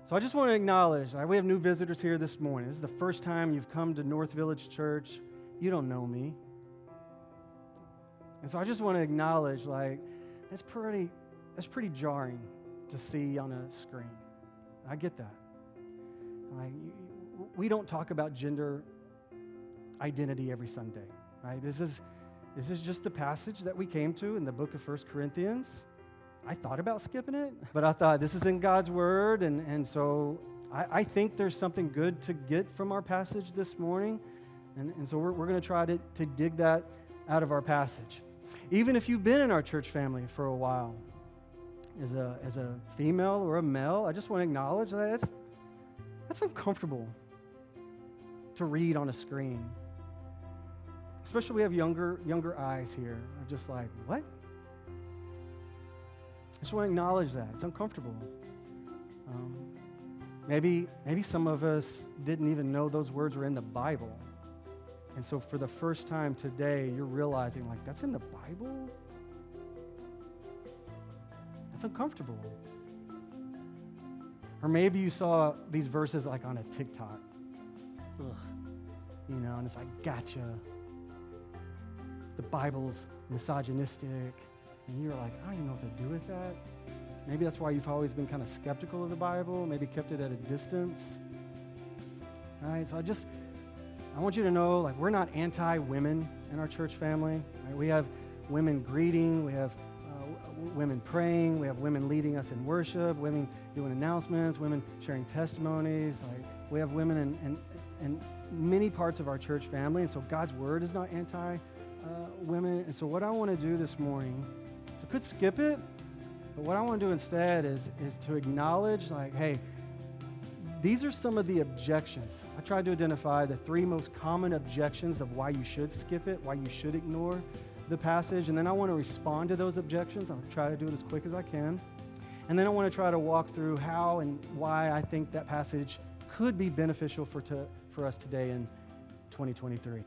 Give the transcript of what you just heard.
So I just want to acknowledge, we have new visitors here this morning. This is the first time you've come to North Village Church. You don't know me. And so I just want to acknowledge, that's pretty jarring to see on a screen. I get that. We don't talk about gender identity every Sunday, right? This is just the passage that we came to in the book of 1 Corinthians. I thought about skipping it, but I thought this is in God's Word, and so I think there's something good to get from our passage this morning, and so we're going to try to dig that out of our passage. Even if you've been in our church family for a while, as a female or a male, I just want to acknowledge that that's uncomfortable to read on a screen. Especially we have younger eyes here. I'm just like, what? I just want to acknowledge that. It's uncomfortable. Maybe some of us didn't even know those words were in the Bible. And so for the first time today, you're realizing, that's in the Bible? That's uncomfortable. Or maybe you saw these verses on a TikTok. And it's like, gotcha. The Bible's misogynistic. And you're like, I don't even know what to do with that. Maybe that's why you've always been kind of skeptical of the Bible, maybe kept it at a distance. All right, so I want you to know, we're not anti-women in our church family. Right? We have women greeting, we have women praying, we have women leading us in worship, women doing announcements, women sharing testimonies. We have women in many parts of our church family, and so God's Word is not anti-women. And so what I want to do this morning, so I could skip it, but what I want to do instead is to acknowledge, hey, these are some of the objections. I tried to identify the 3 most common objections of why you should skip it, why you should ignore the passage, and then I want to respond to those objections. I'll try to do it as quick as I can. And then I want to try to walk through how and why I think that passage could be beneficial for us today in 2023.